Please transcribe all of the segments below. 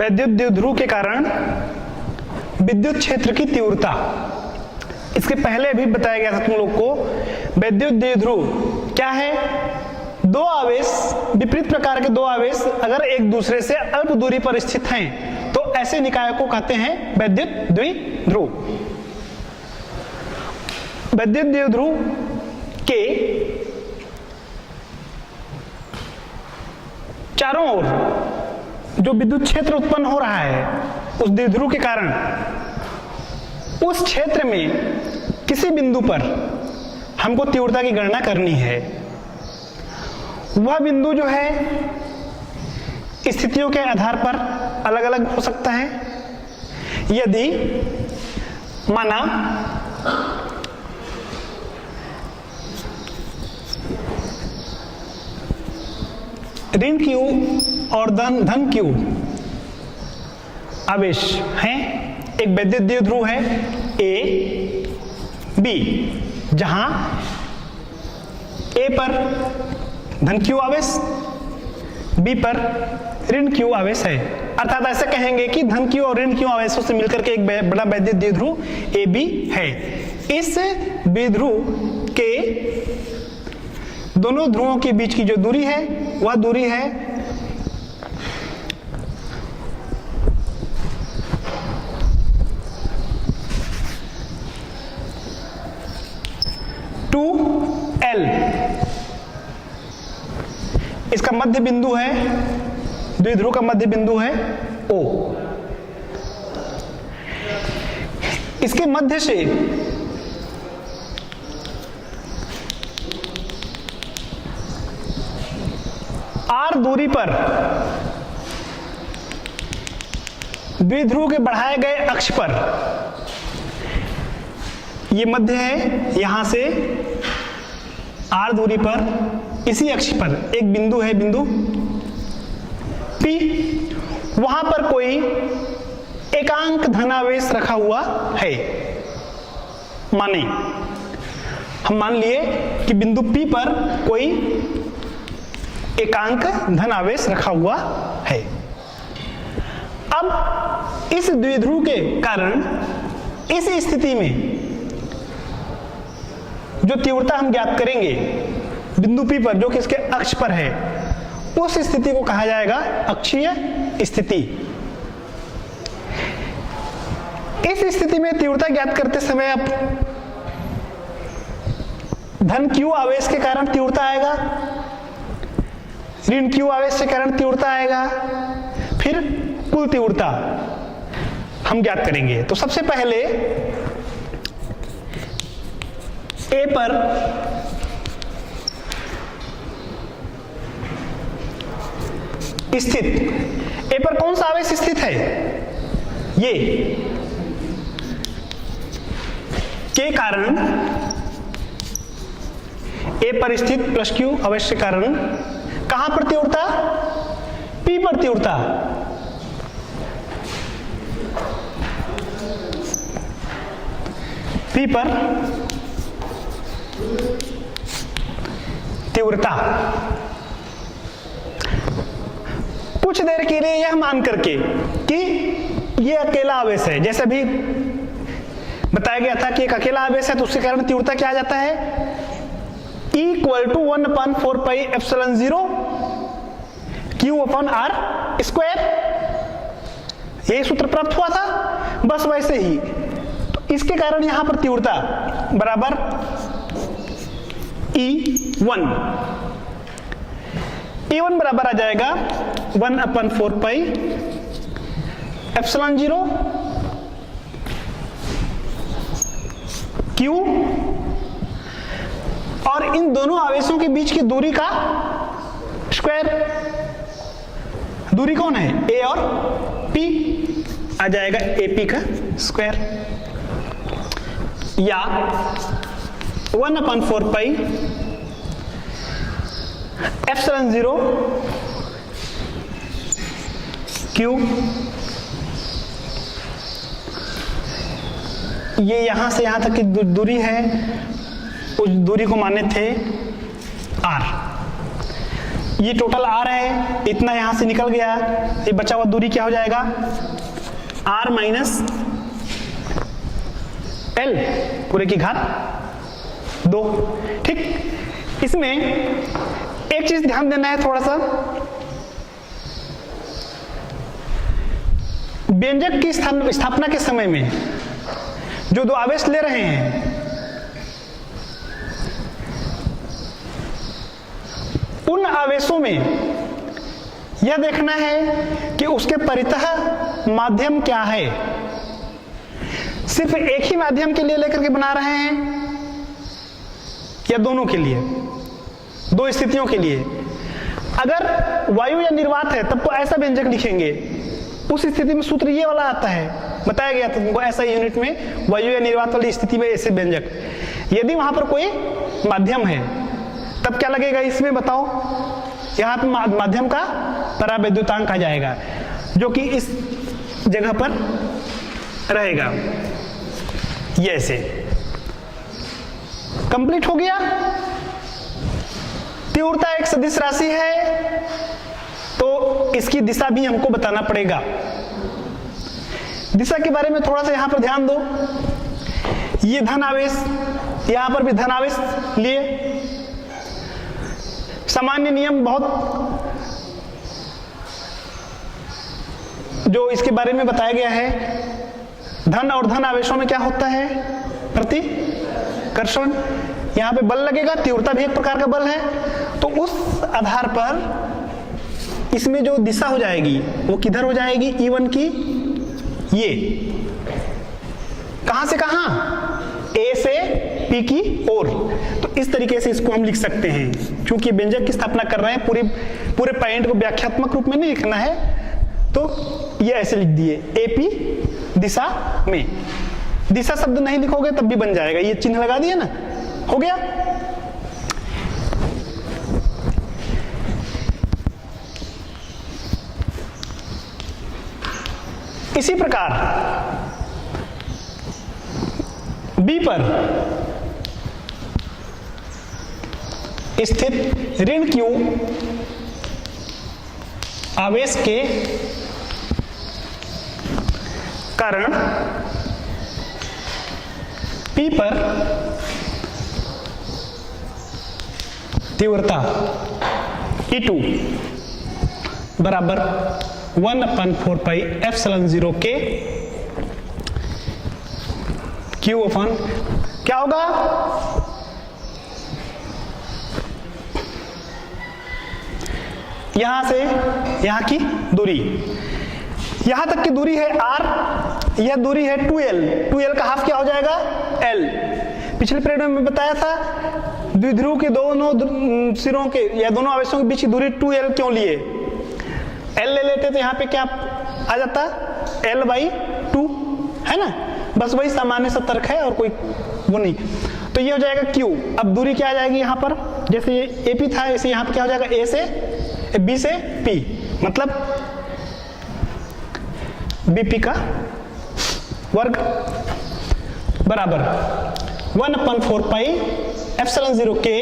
वैद्युत द्विध्रुव के कारण विद्युत क्षेत्र की तीव्रता। इसके पहले भी बताया गया था तुम लोग को। वैद्युत द्विध्रुव क्या है? दो आवेश, विपरीत प्रकार के दो आवेश अगर एक दूसरे से अल्प दूरी पर स्थित हैं तो ऐसे निकाय को कहते हैं वैद्युत द्विध्रुव। वैद्युत द्विध्रुव के चारों ओर जो विद्युत क्षेत्र उत्पन्न हो रहा है उस द्विध्रुव के कारण, उस क्षेत्र में किसी बिंदु पर हमको तीव्रता की गणना करनी है। वह बिंदु जो है स्थितियों के आधार पर अलग अलग हो सकता है। यदि माना ऋण Q और धन Q आवेश हैं, एक वैद्युत द्विध्रुव है A B, जहां A पर धन Q आवेश, B पर ऋण Q आवेश है। अर्थात ऐसे कहेंगे कि धन Q और ऋण Q आवेशों से मिलकर के एक बड़ा वैद्युत द्विध्रुव AB है। इस द्विध्रुव के दोनों ध्रुवों के बीच की जो दूरी है वह दूरी है L। इसका मध्य बिंदु है, द्विध्रुव का मध्य बिंदु है O। इसके मध्य से R दूरी पर द्विध्रुव के बढ़ाए गए अक्ष पर, ये मध्य है, यहां से R दूरी पर इसी अक्ष पर एक बिंदु है, बिंदु P। वहां पर कोई एकांक धनावेश रखा हुआ है। माने हम मान लिए कि बिंदु P पर कोई एकांक धनावेश रखा हुआ है। अब इस द्विध्रुव के कारण इस स्थिति में जो तीव्रता हम ज्ञात करेंगे बिंदु P पर जो कि इसके अक्ष पर है, उस स्थिति को कहा जाएगा अक्षीय स्थिति। इस स्थिति में तीव्रता ज्ञात करते समय अब धन Q आवेश के कारण तीव्रता आएगा, ऋण Q आवेश के कारण तीव्रता आएगा, फिर कुल तीव्रता हम ज्ञात करेंगे। तो सबसे पहले A पर स्थित, A पर कौन सा आवेश स्थित है? ये के कारण A पर स्थित प्लस Q आवेश के कारण कहां पर तीव्रता? P पर तीव्रता। P पर तीव्रता। कुछ देर के लिए यह मान करके कि यह अकेला आवेश है, जैसे भी बताया गया था कि एक अकेला आवेश है तो उसके कारण तीव्रता क्या आ जाता है? Equal to 1/4πε0 Q/R²। यही सूत्र प्राप्त हुआ था, बस वैसे ही। तो इसके कारण यहां पर तीव्रता बराबर E1 बराबर आ जाएगा 1/4πε0 Q, और इन दोनों आवेशों के बीच की दूरी का स्क्वायर। दूरी कौन है? A और P, आ जाएगा AP का स्क्वायर, या 1/4πε0 Q। ये यहां से यहां तक की दूरी है, उस दूरी को माने थे R। ये टोटल R है, इतना यहां से निकल गया, ये बचा हुआ दूरी क्या हो जाएगा, R माइनस L पूरे की घात 2। ठीक, इसमें एक चीज ध्यान देना है थोड़ा सा, व्यंजक की स्थापना के समय में जो दो आवेश ले रहे हैं उन आवेशों में यह देखना है कि उसके परितः माध्यम क्या है। सिर्फ एक ही माध्यम के लिए लेकर के बना रहे हैं या दोनों के लिए, दो स्थितियों के लिए। अगर वायु या निर्वात है तब तो ऐसा व्यंजक लिखेंगे, उस स्थिति में सूत्र ये वाला आता है, बताया गया था तुमको ऐसा यूनिट में, वायु या निर्वात वाली स्थिति में ऐसे व्यंजक। यदि वहां पर कोई माध्यम है तब क्या लगेगा इसमें बताओ, यहां पे माध्यम का परावैद्युतांक आ जाएगा जो कि इस जगह पर रहेगा। ये ऐसे कंप्लीट हो गया। तीव्रता एक सदिश राशि है तो इसकी दिशा भी हमको बताना पड़ेगा। दिशा के बारे में थोड़ा सा यहां पर ध्यान दो। ये धन आवेश, यहां पर भी धन आवेश लिए। सामान्य नियम बहुत जो इसके बारे में बताया गया है, धन और धन आवेशों में क्या होता है, प्रतिकर्षण। यहां पे बल लगेगा, तीव्रता भी एक प्रकार का बल है, तो उस आधार पर इसमें जो दिशा हो जाएगी वो किधर हो जाएगी, E1 की ये कहां से कहां, A से P की ओर। तो इस तरीके से इसको हम लिख सकते हैं। क्योंकि व्यंजक की स्थापना कर रहे हैं, पूरे पॉइंट को व्याख्यात्मक रूप में नहीं लिखना है, तो ये ऐसे लिख दिए, AP दिशा में। दिशा शब्द नहीं लिखोगे तब भी बन जाएगा, ये चिन्ह लगा दिए ना, हो गया। इसी प्रकार B पर स्थित ऋण Q आवेश के कारण P पर तीव्रता E2 बराबर 1/4 पाई एप्सिलॉन 0 के Q अपन क्या होगा, यहां से यहां की दूरी, यहां तक की दूरी है R, यह दूरी है 2L। 2L का हाफ क्या हो जाएगा, L। पिछले पीरियड में बताया था द्विध्रुव के दोनों सिरों के या दोनों आवेशों के बीच की दूरी 2L क्यों लिए, L ले लेते तो यहाँ पे क्या आ जाता, L/2 है ना, बस वही सामान्य सा तर्क है और कोई वो नहीं। तो ये हो जाएगा Q। अब दूरी क्या आ जाएगी यहाँ पर, जैसे ये AP था ऐसे यहाँ पे क्या हो जाएगा, B से P, मतलब BP का वर्ग बराबर 1/4 पाई एप्सिलॉन 0 के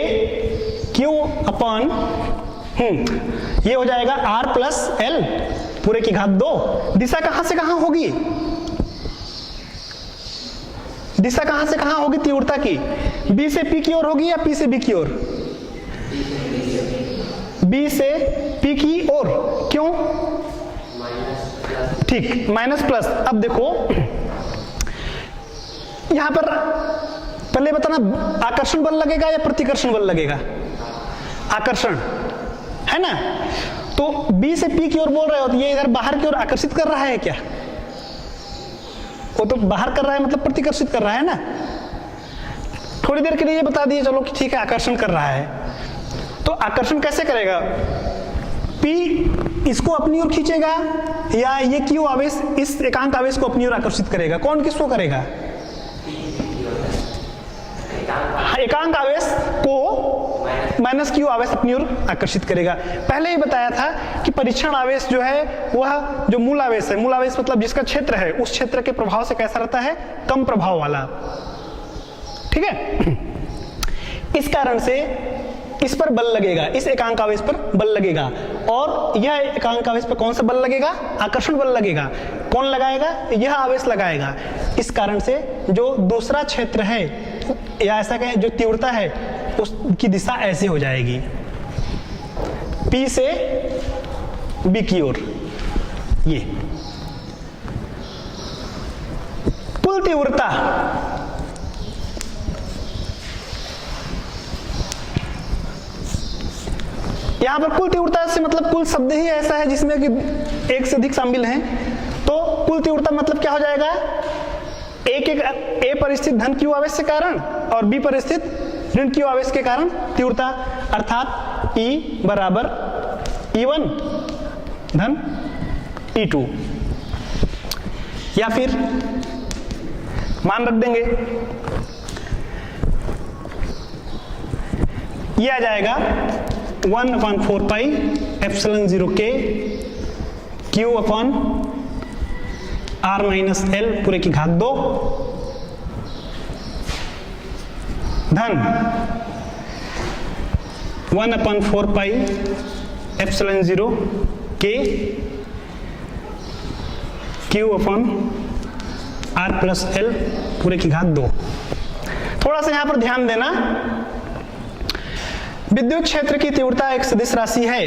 Q अपन ये हो जाएगा R प्लस L पूरे की घात 2। दिशा कहां से कहां होगी, दिशा कहां से कहां होगी तीव्रता की, B से P की ओर होगी या P से B की ओर, B से P की ओर। क्यों, ठीक, माइनस प्लस। अब देखो यहां पर पहले बताना, आकर्षण बल लगेगा या प्रतिकर्षण बल लगेगा, आकर्षण है ना। तो B से P की ओर बोल रहे हो तो ये इधर बाहर की ओर आकर्षित कर रहा है क्या, वो तो बाहर कर रहा है मतलब प्रतिकर्षित कर रहा है ना। थोड़ी देर के लिए ये बता दिए चलो कि ठीक है आकर्षण कर रहा है, तो आकर्षण कैसे करेगा, P इसको अपनी ओर खींचेगा या ये Q आवेश इस एकांक आवेश को अपनी ओर आकर्षित करेगा, कौन किसको करेगा, एकांक आवेश को माइनस Q आवेश अपनी ओर आकर्षित करेगा। पहले ही बताया था कि परीक्षण आवेश जो है वह जो मूल आवेश है, मूल आवेश मतलब जिसका क्षेत्र है उस क्षेत्र के प्रभाव से कैसा रहता है, कम प्रभाव वाला, ठीक है। इस कारण से इस पर बल लगेगा, इस एकांक आवेश पर बल लगेगा, और यह एकांक आवेश पर कौन सा बल लगेगा? आकर्षण बल लगेगा। कौन लगाएगा? यह आवेश लगाएगा। इस कारण से जो दूसरा क्षेत्र है, या ऐसा कहें जो तीव्रता है, उसकी दिशा ऐसे हो जाएगी, P से B की ओर। ये कुल तीव्रता यहां पर कुल तीव्रता से मतलब कुल शब्द ही ऐसा है जिसमें कि एक से अधिक शामिल हैं। तो कुल तीव्रता मतलब क्या हो जाएगा? ए पर स्थित धन क्यू आवेश के कारण और बी पर स्थित ऋण क्यू आवेश के कारण तीव्रता, अर्थात E बराबर E1 धन E2, या फिर मान रख देंगे, ये आ जाएगा 1/4 pi epsilon 0 K Q upon R minus L पूरे की घात 2 धन 1/4 pi epsilon 0 K Q upon R plus L पूरे की घात 2। थोड़ा सा यहां पर ध्यान देना, विद्युत क्षेत्र की तीव्रता एक सदिश राशि है,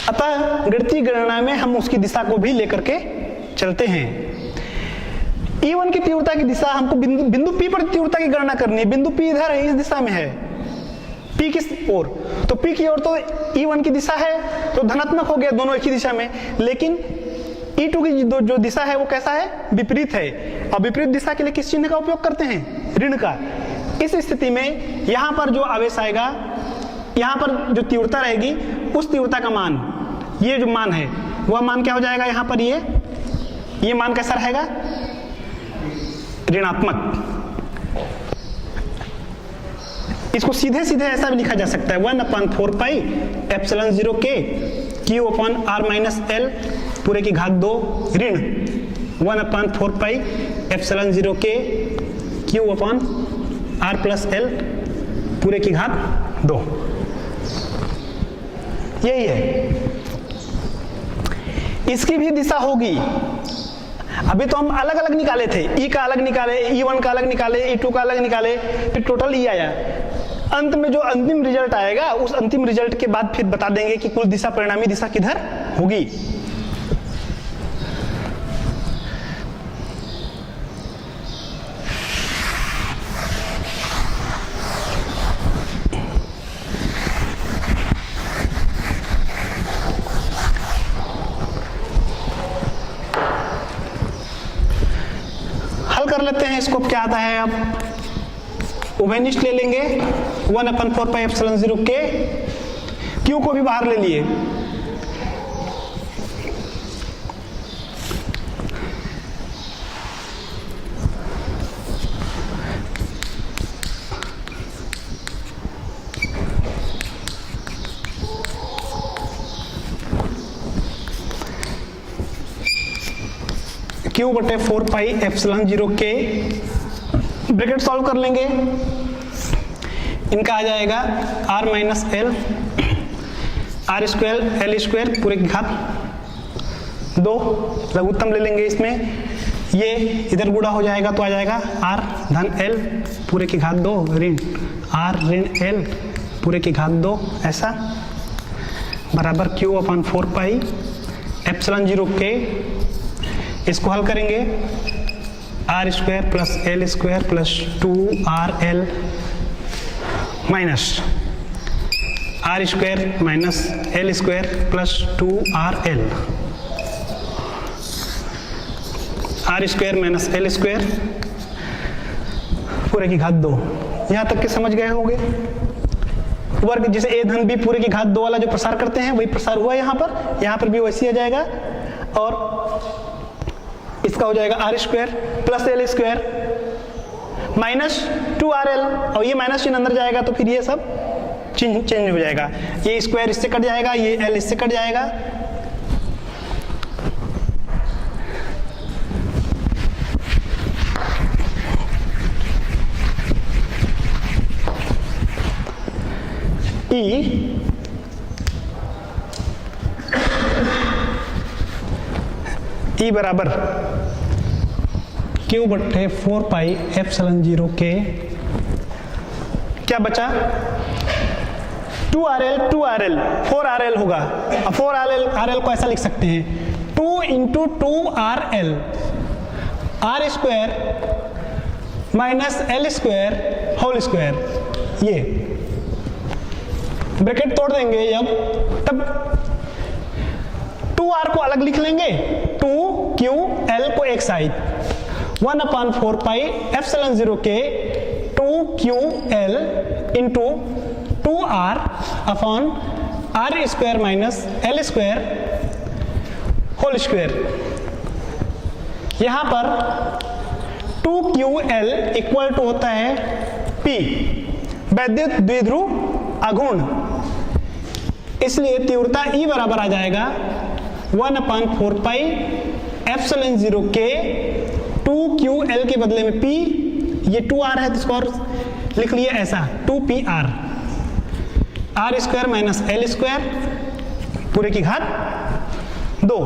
अतः गणितीय गणना में हम उसकी दिशा को भी लेकर के चलते हैं। E1 की तीव्रता की दिशा हमको बिंदु P पर तीव्रता की गणना करनी है। बिंदु P इधर है, इस दिशा में है, P किस ओर? तो P की ओर तो E1 की दिशा है, तो धनात्मक हो गया, दोनों एक ही दिशा में। लेकिन E2 की जो दिशा है वो कैसा है? विपरीत है। और विपरीत दिशा के लिए किस चिन्ह का उपयोग करते हैं? ऋण का। इस स्थिति में यहां पर जो आवेश आएगा, यहां पर जो तीव्रता रहेगी, उस तीव्रता का मान, ये जो मान है वह मान क्या हो जाएगा? यहां पर ये मान कैसा रहेगा? ऋणात्मक। इसको सीधे सीधे ऐसा भी लिखा जा सकता है 1/4 pi epsilon 0 K Q upon R minus L पूरे की घात 2 ऋण 1/4 pi epsilon 0 K Q upon R plus L पूरे की घात 2। यही है, इसकी भी दिशा होगी। अभी तो हम अलग अलग निकाले थे, E का अलग निकाले, E1 का अलग निकाले, E2 का अलग निकाले, फिर टोटल E आया। अंत में जो अंतिम रिजल्ट आएगा, उस अंतिम रिजल्ट के बाद फिर बता देंगे कि कुल दिशा, परिणामी दिशा किधर होगी। हल कर लेते हैं इसको। क्या आता है? अब उभयनिष्ठ ले लेंगे, 1/4 पाई एप्सिलॉन 0 K Q को भी बाहर ले लिए, Q/4 पाई एप्सिलॉन 0 K, ब्रैकेट सॉल्व कर लेंगे, इनका आ जाएगा R minus L R square L square पूरे की घात 2, लघुत्तम ले लेंगे इसमें, ये इधर गुणा हो जाएगा तो आ जाएगा R धन L पूरे की घात 2 ऋण R ऋण L पूरे की घात 2, ऐसा बराबर Q/4 पाई एप्सिलॉन 0 K। इसको हल करेंगे, R square plus L square plus 2RL minus R square minus L square plus 2RL, R square minus L square पूरे की घात 2। यहां तक के समझ गए होंगे। वर्ग जिसे A धन B पूरे की घात 2 वाला जो प्रसार करते हैं वही प्रसार हुआ यहाँ पर भी वैसे आ जाएगा, और इसका हो जाएगा R square plus L square minus 2RL, और ये माइनस चिन्ह अंदर जाएगा तो फिर ये सब चिन्ह चेंज हो जाएगा, ये स्क्वायर इससे कट जाएगा, ये L इससे कट जाएगा। ई बराबर क्यू बट्टे 4 पाई एप्सिलॉन 0 के, क्या बचा 2RL 2RL 4RL होगा। अब 4RL को ऐसा लिख सकते हैं 2 into 2RL R square minus L square whole square. ये ब्रैकेट तोड़ देंगे जब, तब 2R को अलग लिख लेंगे, 2QL को एक साइड, 1/4 पाई एप्सिलॉन 0 के 2QL into 2R upon R square minus L square whole square. यहां पर 2QL इक्वल टू होता है P, वैद्युत द्विध्रुव आघूर्ण, इसलिए तीव्रता E बराबर आ जाएगा 1/4 पाई एप्सिलॉन 0 के 2QL के बदले में P, ये 2R है तो इसको और लिख लिए ऐसा 2PR R square minus L square पूरे की घात 2।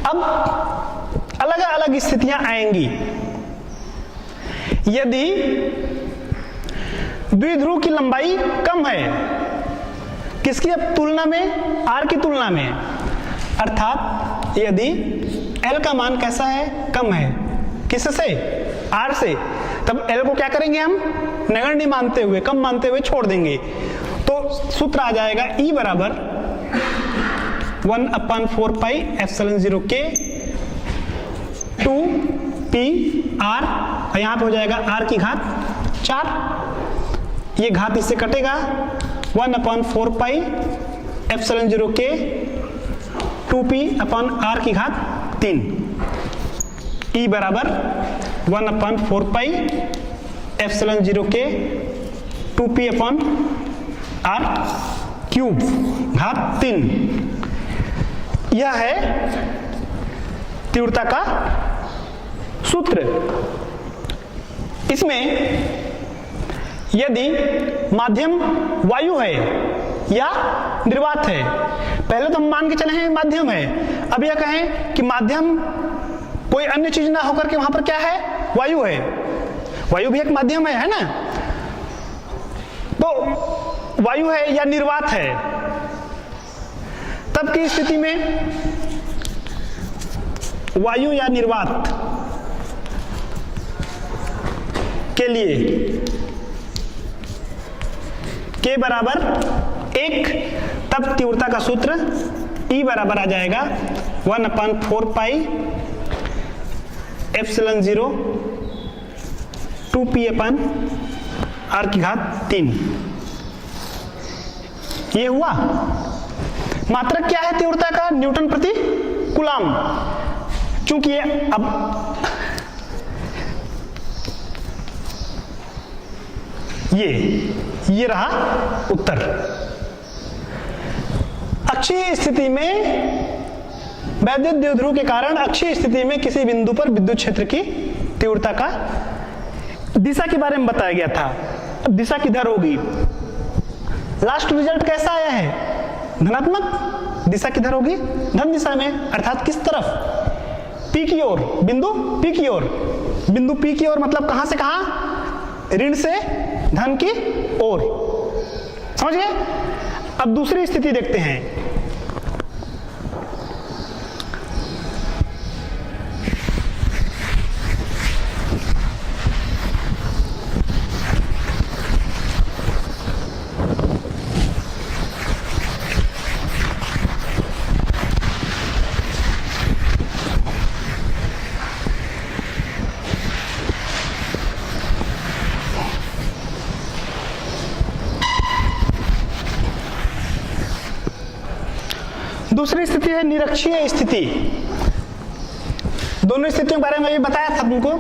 अब अलग अलग स्थितियां आएंगी। यदि द्विध्रुव की लंबाई कम है, किसकी अब तुलना में, आर की तुलना में, अर्थात यदि एल का मान कैसा है, कम है, किससे, आर से, तब एल को क्या करेंगे हम, नगण्य मानते हुए, कम मानते हुए छोड़ देंगे। तो सूत्र आ जाएगा ई बराबर 1/4 पाई एप्सिलॉन 0 के 2PR, यहां पे हो जाएगा आर की घात 4, ये घात इससे कटेगा, 1/4 पाई एप्सिलॉन 0 के 2P अपॉन आर की घात 3। ई बराबर 1/4 पाई एप्सिलॉन 0 के 2P अपॉन आर क्यूब घात 3। यह है तीव्रता का सूत्र। इसमें यदि माध्यम वायु है या निर्वात है, पहले तो हम मान के चले हैं माध्यम है, अब यह कहें कि माध्यम कोई अन्य चीज ना होकर के वहां पर क्या है, वायु है, वायु भी एक माध्यम है ना, तो वायु है या निर्वात है, तब की स्थिति में वायु या निर्वात के लिए के बराबर 1, तब तीव्रता का सूत्र E बराबर आ जाएगा 1/4 pi epsilon 0 2P upon are की घात 3। ये हुआ। मात्रक क्या है तीव्रता का, न्यूटन प्रति कूलम। चूंकि ये अब ये रहा उत्तर। अक्षीय स्थिति में वैद्युत द्विध्रुव के कारण अक्षीय स्थिति में किसी बिंदु पर विद्युत क्षेत्र की तीव्रता का दिशा के बारे में बताया गया था। अब दिशा किधर होगी, लास्ट रिजल्ट कैसा आया है, धनात्मक। दिशा किधर होगी, धन दिशा में, अर्थात किस तरफ, P की ओर, बिंदु P की ओर। बिंदु P की ओर मतलब कहां से कहां, ऋण से धन की ओर। समझ गए। अब दूसरी स्थिति देखते हैं। दूसरी स्थिति है निरक्षीय स्थिति। दोनों स्थितियों के बारे में भी बताया था तुमको।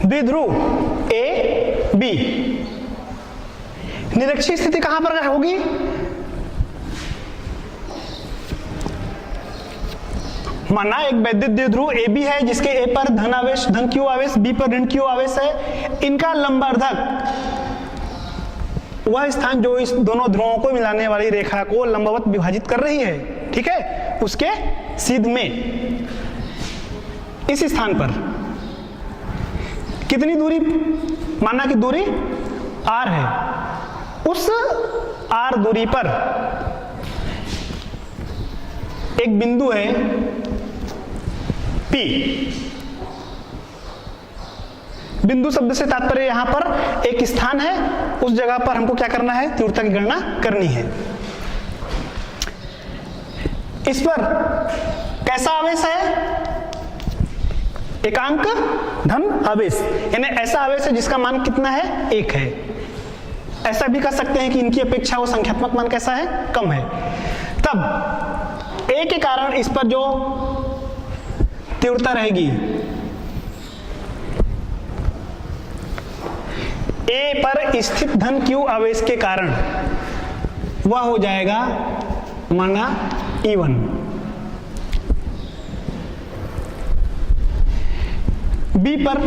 द्विध्रुव ए बी, निरक्षीय स्थिति कहां पर होगी? माना एक वैद्युत द्विध्रुव ए बी है जिसके ए पर धन आवेश, धन क्यू आवेश, बी पर ऋण क्यू आवेश है। इनका लंबार्धक वह स्थान जो इस दोनों ध्रुवों को मिलाने वाली रेखा को लंबवत विभाजित कर रही है, ठीक है, उसके सीध में इस स्थान पर कितनी दूरी, माना कि दूरी r है, उस r दूरी पर एक बिंदु है P। बिंदु शब्द से तात्पर्य यहां पर एक स्थान है, उस जगह पर हमको क्या करना है? तीव्रता की गणना करनी है। इस पर कैसा आवेश है? एकांक धन आवेश, यानी ऐसा आवेश है जिसका मान कितना है? 1 है। ऐसा भी कर सकते हैं कि इनकी अपेक्षा वो संख्यात्मक मान कैसा है? कम है। तब A के कारण इस पर जो तीव्रता रहेगी, A पर स्थित धन Q आवेश के कारण वह हो जाएगा माना E1। B पर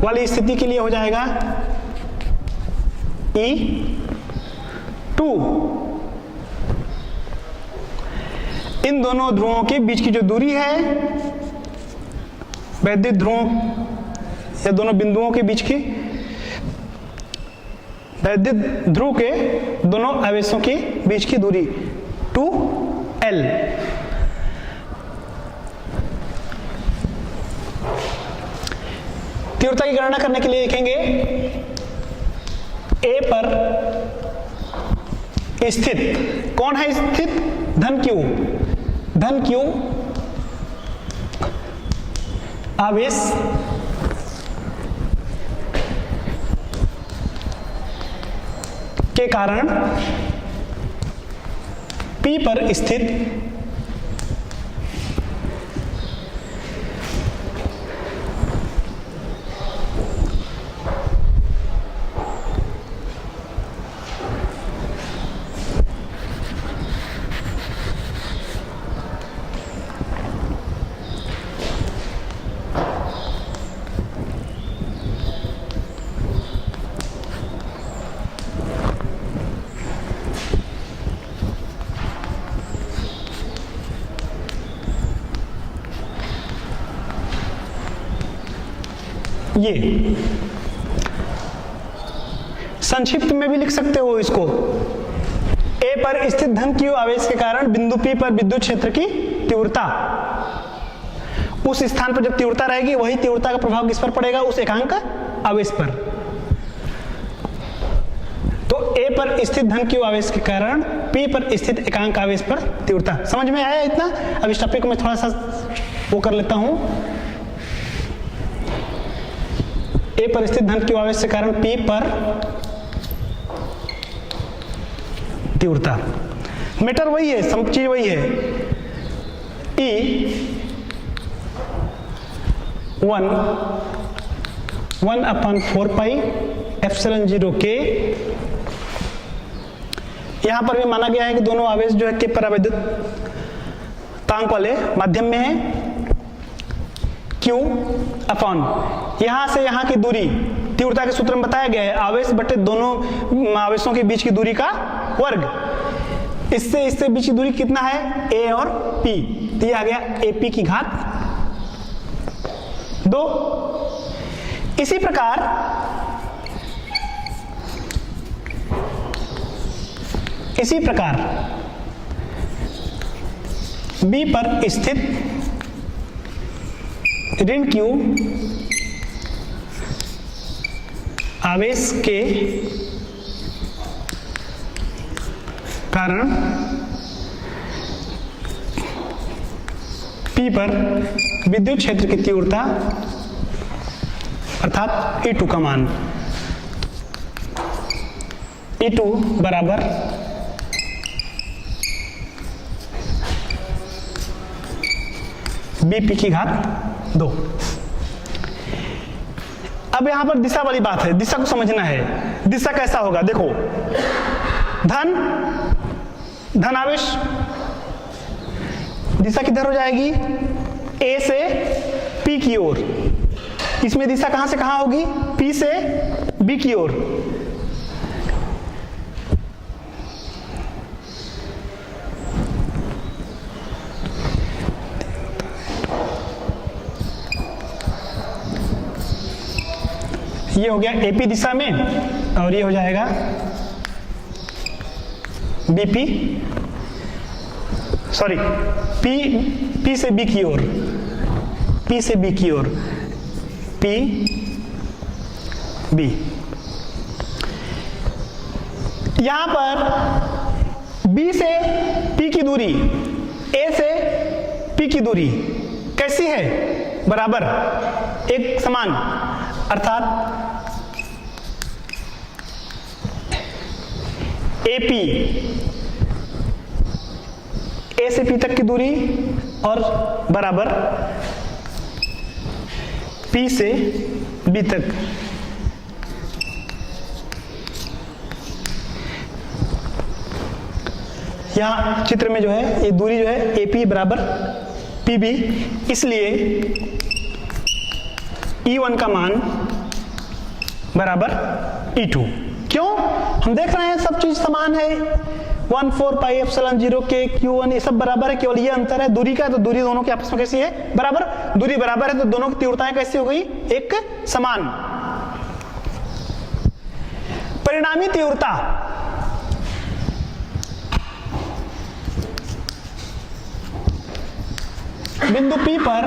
वाली स्थिति के लिए हो जाएगा E2। इन दोनों ध्रुवों के बीच की जो दूरी है, वैद्युत ध्रुवों या दोनों बिंदुओं के बीच की, वैद्युत ध्रुव के दोनों आवेशों के बीच की दूरी 2L। तीव्रता की गणना करने के लिए लिखेंगे A पर स्थित, कौन है स्थित? धन Q, धन Q आवेश के कारण P पर स्थित ये संक्षिप्त में भी लिख सकते हो इसको। A पर स्थित धन Q आवेश के कारण बिंदु P पर विद्युत क्षेत्र की तीव्रता, उस स्थान पर जब तीव्रता रहेगी वही तीव्रता का प्रभाव किस पर पड़ेगा? उस एकांक आवेश पर। तो A पर स्थित धन Q आवेश के कारण P पर स्थित एकांक आवेश पर तीव्रता। समझ में आया इतना? अब इस टॉपिक को मैं थोड़ा सा वो कर लेता हूं। A पर स्थित धन Q आवेश के कारण P पर तीव्रता, मीटर वही है, सब चीज वही है। E1/4πε0K। यहां पर भी माना गया है कि दोनों आवेश जो है के परावैद्युतांक वाले माध्यम में है। Q अपॉन यहां से यहां की दूरी, तीव्रता के सूत्र में बताया गया है आवेश बटे दोनों आवेशों के बीच की दूरी का वर्ग। इससे बीच की दूरी कितना है? A और P, तो ये आ गया AP की घात 2। इसी प्रकार B पर स्थित ऋण Q आवेश के कारण P पर विद्युत क्षेत्र की तीव्रता अर्थात E2 का मान, E2 बराबर BP की घात 2। अब यहां पर दिशा वाली बात है, दिशा को समझना है। दिशा कैसा होगा, देखो धन आवेश, दिशा किधर हो जाएगी, ए से पी की ओर। इसमें दिशा कहां से कहां होगी, पी से बी की ओर। ये हो गया एपी दिशा में, और ये हो जाएगा बीपी, सॉरी पी से बी की ओर, पी से बी की ओर, पी बी। यहां पर बी से पी की दूरी, ए से पी की दूरी कैसी है, बराबर, एक समान, अर्थात एपी, ए से पी तक की दूरी और बराबर पी से बी तक। यहां चित्र में जो है ये दूरी जो है एपी बराबर पीबी, इसलिए E1 का मान बराबर E2। क्यों, हम देख रहे हैं सब चीज समान है, 1/4πε0 के Q1 ये सब बराबर है, केवल ये अंतर है दूरी का। तो दूरी दोनों की आपस में कैसी है, बराबर। दूरी बराबर है तो दोनों की तीव्रताएं कैसी हो गई, एक समान। परिणामी तीव्रता, बिंदु P पर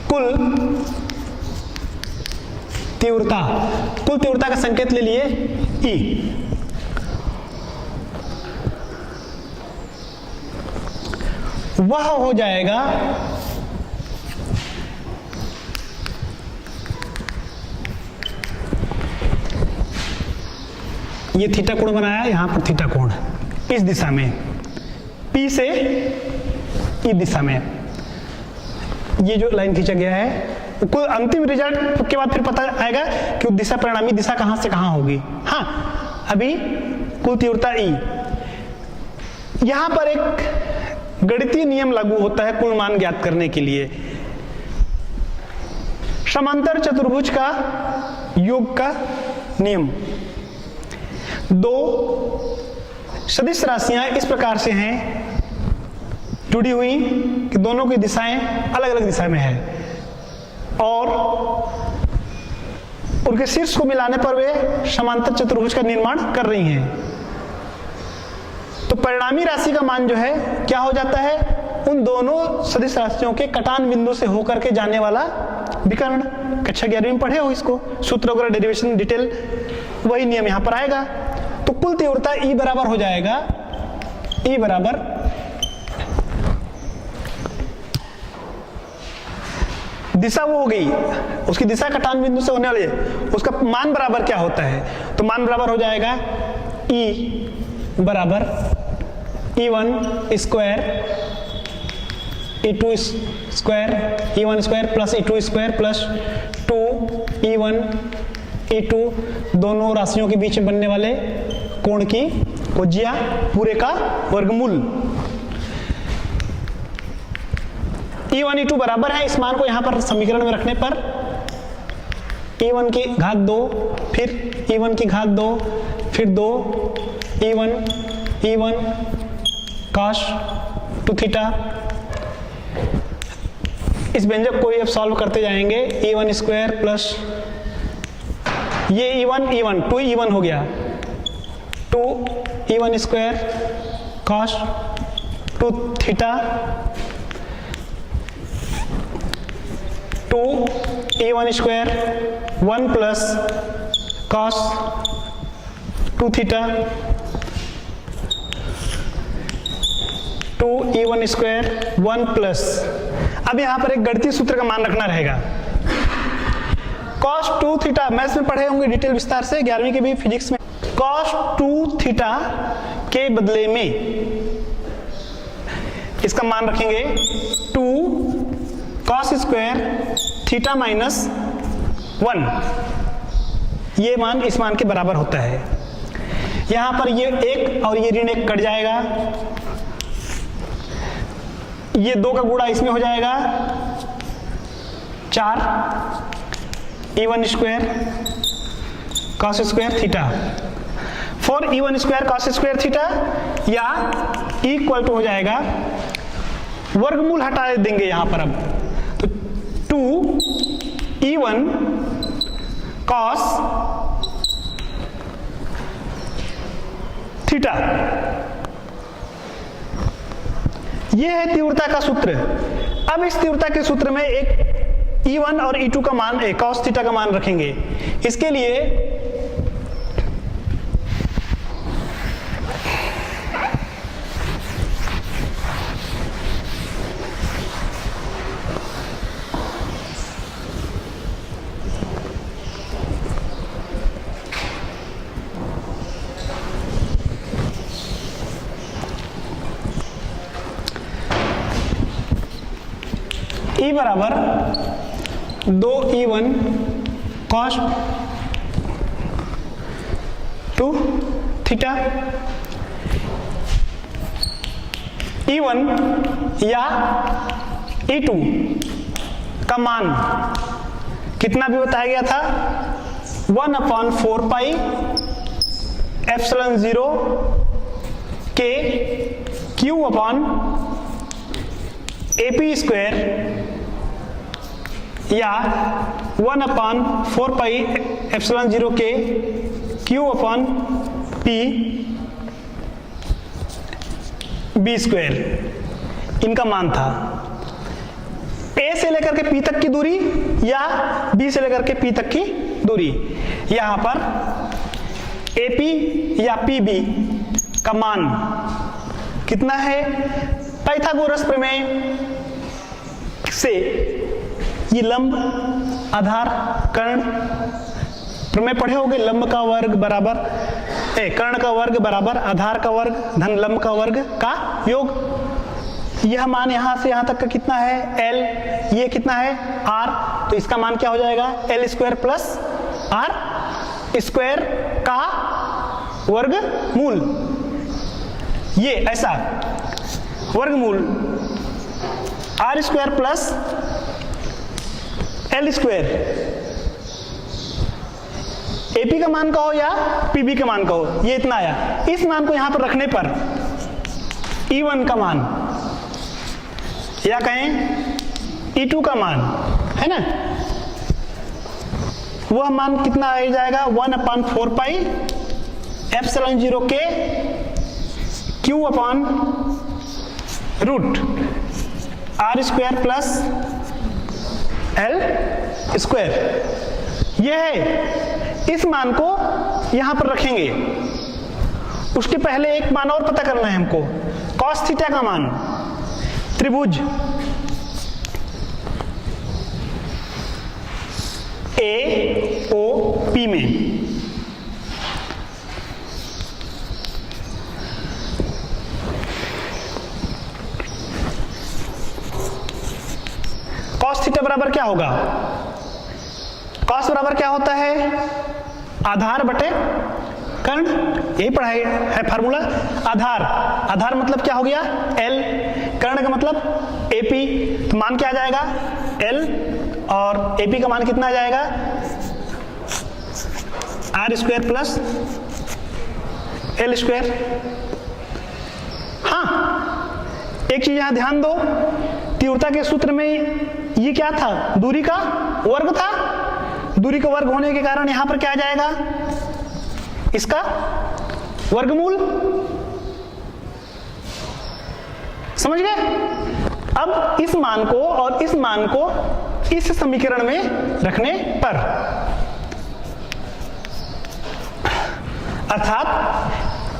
कुल तीव्रता का संकेत ले लिए E। वह हो जाएगा ये थीटा कोण बनाया, यहां पर थीटा कोण इस दिशा में, P से E दिशा में ये जो लाइन खींचा गया है, कोई अंतिम रिजल्ट के बाद फिर पता आएगा कि दिशा परिणामी दिशा कहां से कहां होगी। हाँ, अभी कुल तीव्रता E, यहां पर एक गणितीय नियम लागू होता है कुल मान ज्ञात करने के लिए। समांतर चतुर्भुज का योग का नियम, दो सदिश राशियां इस प्रकार से हैं जुड़ी हुई कि दोनों की दिशाएं अलग अलग दिशा में है और उनके शीर्ष को मिलाने पर वे समांतर चतुर्भुज का निर्माण कर रही हैं। तो परिणामी राशि का मान जो है क्या हो जाता है, उन दोनों सदिश राशियों के कटान बिंदु से होकर के जाने वाला विकर्ण। कक्षा 11वीं में पढ़े हो इसको, सूत्र वगैरह डेरिवेशन डिटेल, वही नियम यहां पर आएगा। तो कुल तीव्रता E बराबर हो जाएगा, E बराबर दिशा वो हो गई, उसकी दिशा कटान बिंदु से होने वाली है, उसका मान बराबर क्या होता है, तो मान बराबर हो जाएगा E बराबर E1 square E2 square, E1 square plus E2 square plus 2E1 E2, दोनों राशियों के बीच में बनने वाले कोण की कोज्या पूरे का वर्गमूल। E1 E2 बराबर है, इस मान को यहां पर समीकरण में रखने पर E1 की घात 2, फिर E1 की घात 2, फिर 2 E1 cos 2 थीटा। इस व्यंजक को अब सॉल्व करते जाएंगे, E1 स्क्वायर प्लस ये E1 2E1 हो गया, 2E1 square cos 2 theta, 2E1 square 1 plus cos 2 theta, 2E1 square 1 plus, अब यहां पर एक गणितीय सूत्र का मान रखना रहेगा। cos 2 थीटा मैथ्स में पढ़े होंगे डिटेल विस्तार से, 11वीं के भी फिजिक्स में। cos 2 थीटा के बदले में इसका मान रखेंगे 2 कॉस स्क्वायर थीटा माइनस 1, ये मान इस मान के बराबर होता है। यहां पर ये 1 और ये ऋण 1 कट जाएगा, ये 2 का गुणा इसमें हो जाएगा 4 E1 square cos square theta. For E1 square cos square theta या इक्वल टू हो जाएगा, वर्गमूल हटा देंगे यहां पर अब, तो 2 E1 कॉस थीटा। यह है तीव्रता का सूत्र। अब इस तीव्रता के सूत्र में एक E1 और E2 का मान, कॉस थीटा का मान रखेंगे। इसके लिए E बराबर 2E1 कॉस 2 थीटा। E1 या E2 का मान कितना भी बताया गया था, 1/4 पाई एप्सिलॉन 0 के Q अपॉन AP स्क्वायर या 1/4 पाई एप्सिलॉन 0 के Q upon P B square, इनका मान था। A से लेकर के P तक की दूरी या B से लेकर के P तक की दूरी। यहां पर AP या PB का मान कितना है, पाइथागोरस प्रमेय से ये लंब आधार कर्ण प्रमेय पढ़े होंगे। लंब का वर्ग बराबर कर्ण का वर्ग बराबर आधार का वर्ग धन लंब का वर्ग का योग। यह मान यहां से यहां तक का कितना है, L, ये कितना है R, तो इसका मान क्या हो जाएगा, L square plus R square का वर्गमूल। ये ऐसा वर्गमूल R square plus L square, AP का मान कहो या PB का मान कहो, ये इतना आया। इस मान को यहां पर रखने पर E1 का मान या कहें E2 का मान है ना, वह मान कितना आ जाएगा, 1/4 पाई एप्सिलॉन 0 के Q upon root R square plus L square. यह है, इस मान को यहां पर रखेंगे। उसके पहले एक मान और पता करना है हमको, कॉस थीटा का मान त्रिभुज AOP में कॉस थीटा बराबर क्या होगा, कॉस बराबर क्या होता है, आधार बटे कर्ण, यही पढ़ाई है फार्मूला। आधार, आधार मतलब क्या हो गया L, कर्ण का मतलब AP, तो मान क्या आ जाएगा L और AP का मान कितना आ जाएगा R square plus L square. हाँ, एक चीज यहां ध्यान दो, तीव्रता के सूत्र में ये क्या था, दूरी का वर्ग था। दूरी का वर्ग होने के कारण यहां पर क्या आ जाएगा, इसका वर्गमूल। समझ गए। अब इस मान को और इस मान को इस समीकरण में रखने पर, अर्थात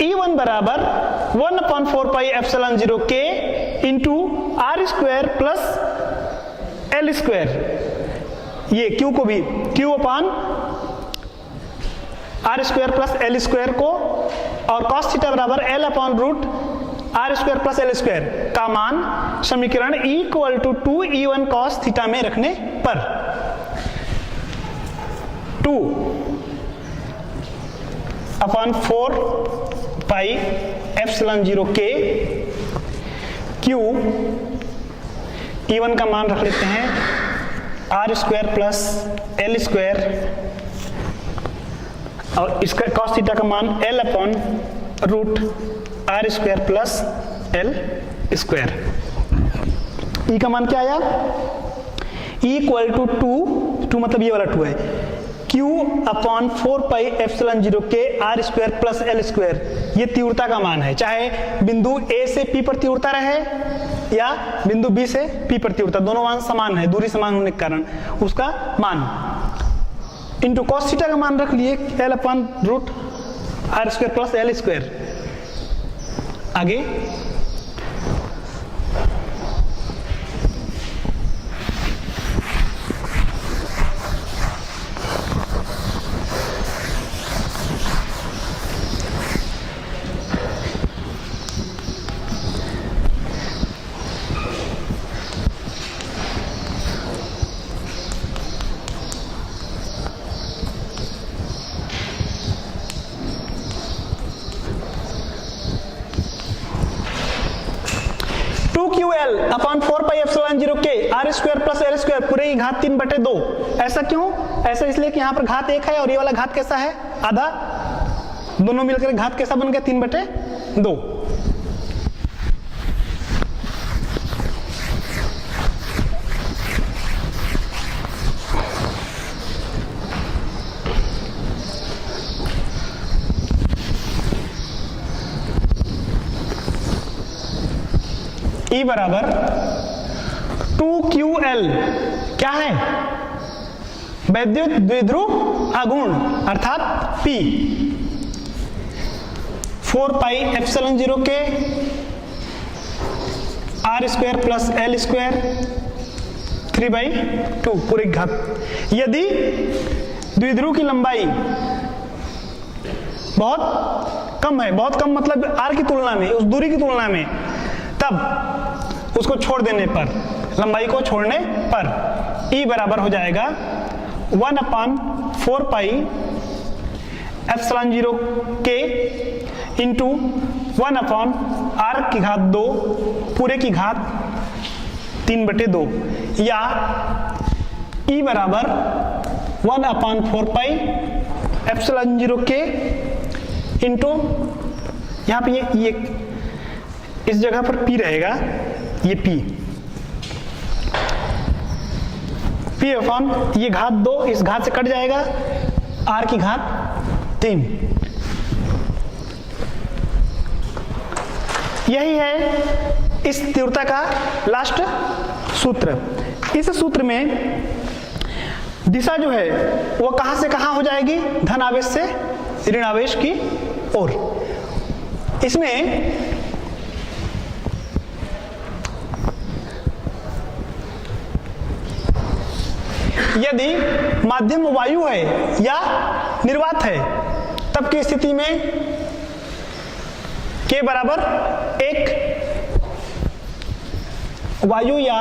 E1 बराबर 1/4 पाई एप्सिलॉन 0 के into R square plus L square. ये Q को भी Q upon R square plus L square को, और cos थीटा बराबर L upon root R square plus L square का मान समीकरण equal to 2E1 cos theta में रखने पर 2 अपॉन 4 पाई एप्सिलॉन 0 के क्यू E1 का मान रख लेते हैं R square plus L square और इसका cos थीटा का मान L upon root R square plus L square. E का मान क्या आया? इक्वल टू 2 मतलब ये वाला 2 है, Q अपॉन 4 पाई एप्सिलॉन 0 के R square plus L square. ये तीव्रता का मान है, चाहे बिंदु A से P पर तीव्रता रहे या बिंदु B से P पर तीव्रता, दोनों मान समान है दूरी समान होने के कारण उसका मान इंटू cos थीटा का मान रख लिए L upon root R square plus L square. आगे QL अपॉन 4 पाई एप्सिलॉन 0 के R square plus L square पूरे की घात 3/2। ऐसा क्यों? ऐसा इसलिए कि यहाँ पर घात 1 है और ये वाला घात कैसा है? आधा। दोनों मिलकर घात कैसा बन गया? 3/2। E बराबर 2QL क्या है? वैद्युत द्विध्रुव आघूर्ण अर्थात P 4 पाई एप्सिलॉन 0 के R square plus L square 3/2 पूरे घात। यदि द्विध्रुव की लंबाई बहुत कम है, बहुत कम मतलब आर की तुलना में, उस दूरी की तुलना में, तब उसको छोड़ देने पर, लंबाई को छोड़ने पर E बराबर हो जाएगा 1 अपॉन 4 पाई एप्सिलॉन 0 के इंटू 1 अपॉन आर की घात 2 पूरे की घात 3/2 या E बराबर 1 अपॉन 4 पाई एप्सिलॉन 0 के इंटू यहाँ पे ये इस जगह पर P रहेगा, ये P अपॉन ये घात 2 इस घात से कट जाएगा, R की घात 3। यही है इस तीव्रता का लास्ट सूत्र। इस सूत्र में दिशा जो है वो कहां से कहां हो जाएगी? धन आवेश से ऋण आवेश की ओर। इसमें यदि माध्यम वायु है या निर्वात है तब की स्थिति में के बराबर 1, वायु या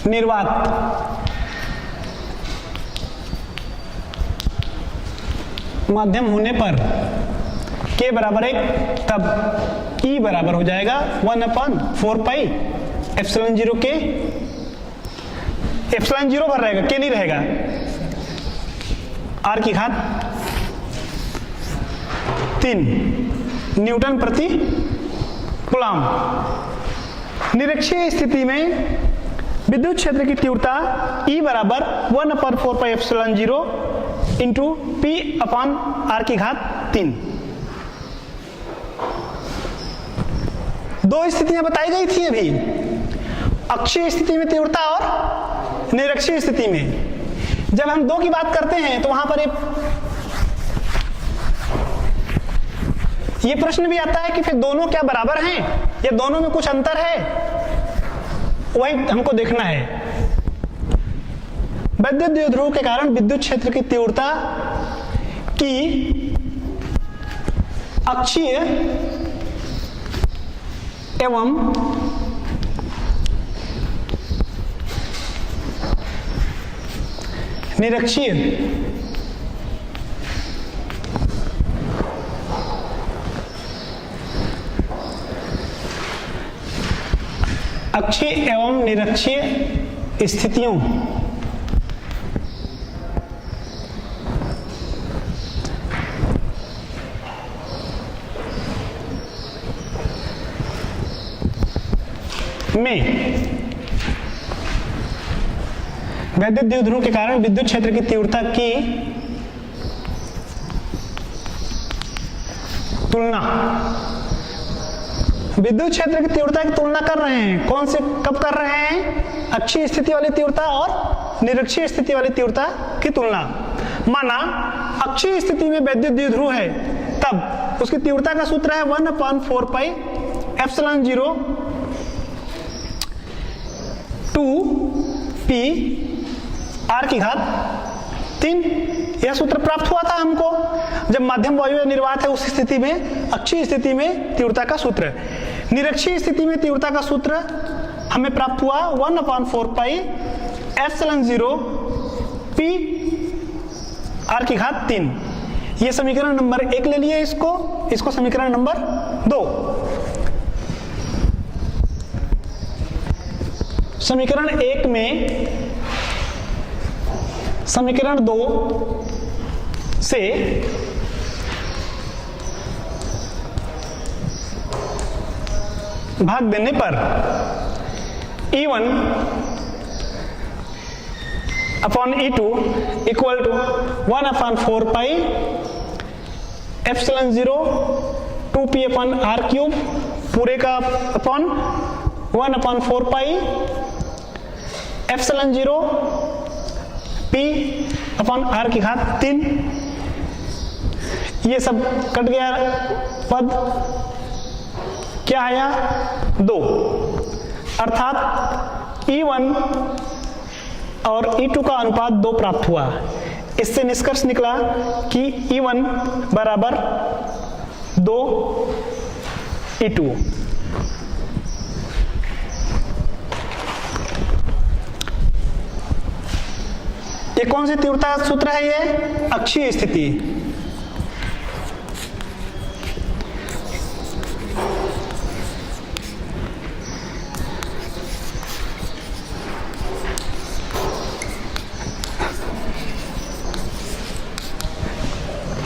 निर्वात माध्यम होने पर के बराबर 1, तब E बराबर हो जाएगा 1 अपॉन 4 पाई एप्सिलॉन 0 के, एप्सिलॉन 0 भर रहेगा, के नहीं रहेगा, R की घात 3 न्यूटन प्रति कूलम। निरक्षीय स्थिति में विद्युत क्षेत्र की तीव्रता E बराबर 1 upon 4 pi epsilon 0 into P upon R की घात 3। दो स्थितियां बताई गई थी अभी, अक्षीय स्थिति में तीव्रता और निरक्षीय स्थिति में। जब हम दो की बात करते हैं तो वहां पर ये प्रश्न भी आता है कि फिर दोनों क्या बराबर हैं या दोनों में कुछ अंतर है, वही हमको देखना है। वैद्युत द्विध्रुव के कारण विद्युत क्षेत्र की तीव्रता की अक्षीय एवं निरक्षीय अक्षीय एवं निरक्षीय स्थितियों में वैद्युत द्विध्रुव के कारण विद्युत क्षेत्र की तीव्रता की तुलना, विद्युत क्षेत्र की तीव्रता की तुलना कर रहे हैं। कौन से, कब कर रहे हैं? अक्षीय स्थिति वाली तीव्रता और निरक्षीय स्थिति वाली तीव्रता की तुलना। माना अक्षीय स्थिति में वैद्युत द्विध्रुव है, तब उसकी तीव्रता का सूत्र है 1/4 पाई एप्सिलॉन 0 2p r की घात 3। यह सूत्र प्राप्त हुआ था हमको जब माध्यम वायु निर्वात है, उस स्थिति में अक्षीय स्थिति में तीव्रता का सूत्र। निरक्षीय स्थिति में तीव्रता का सूत्र हमें प्राप्त हुआ 1/4 पाई एप्सिलॉन 0 p r की घात 3। ये समीकरण नंबर 1 ले लिए, इसको समीकरण नंबर 2। समीकरण 1 में समीकरण 2 से भाग देने पर E1 upon E2 equal to 1/4 pi epsilon 0 2p upon r cube पूरे का upon 1/4 pi epsilon 0 p upon r की घात 3। ये सब कट गया पद, क्या आया? 2। अर्थात E1 और E2 का अनुपात 2 प्राप्त हुआ। इससे निष्कर्ष निकला कि E1 बराबर 2 E2। ये कौन सी तीव्रता का सूत्र है? ये अक्षीय स्थिति।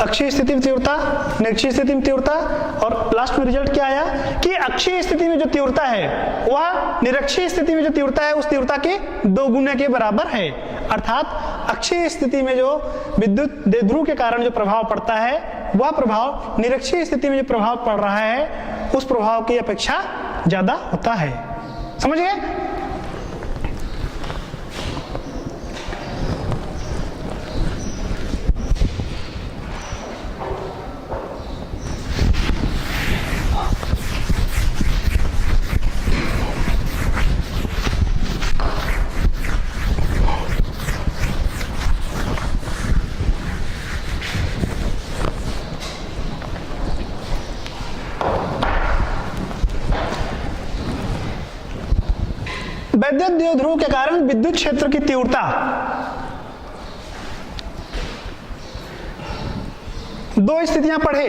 अक्षीय स्थिति में तीव्रता, निरक्षीय स्थिति में तीव्रता, और लास्ट में रिजल्ट क्या आया कि अक्षीय स्थिति में जो तीव्रता है वह निरक्षीय स्थिति में जो तीव्रता है उस तीव्रता के 2 गुने के बराबर है। अर्थात अक्षीय स्थिति में जो विद्युत द्विध्रुव के कारण जो प्रभाव पड़ता है वह प्रभाव निरक्षीय स्थिति में जो प्रभाव पड़ रहा है उस प्रभाव की अपेक्षा ज्यादा होता है। समझ गए? वैद्युत द्विध्रुव के कारण विद्युत क्षेत्र की तीव्रता दो स्थितियां पढ़े,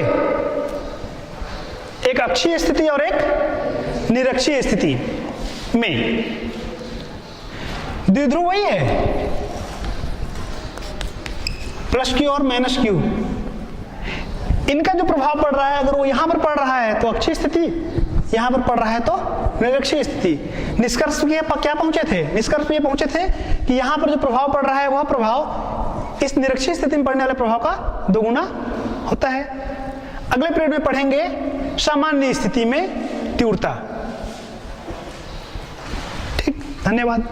एक अक्षीय स्थिति और एक निरक्षीय स्थिति में। द्विध्रुव वही है, प्लस क्यू और माइनस क्यू। इनका जो प्रभाव पड़ रहा है अगर वो यहां पर पड़ रहा है तो अक्षीय स्थिति, यहां पर पड़ रहा है तो निरक्षीय स्थिति। निष्कर्ष क्या पहुंचे थे? निष्कर्ष पे पहुंचे थे कि यहां पर जो प्रभाव पड़ रहा है वह प्रभाव इस निरक्षीय स्थिति में पड़ने वाले प्रभाव का 2 गुना होता है। अगले पीरियड में पढ़ेंगे सामान्य स्थिति में तीव्रता। ठीक, धन्यवाद।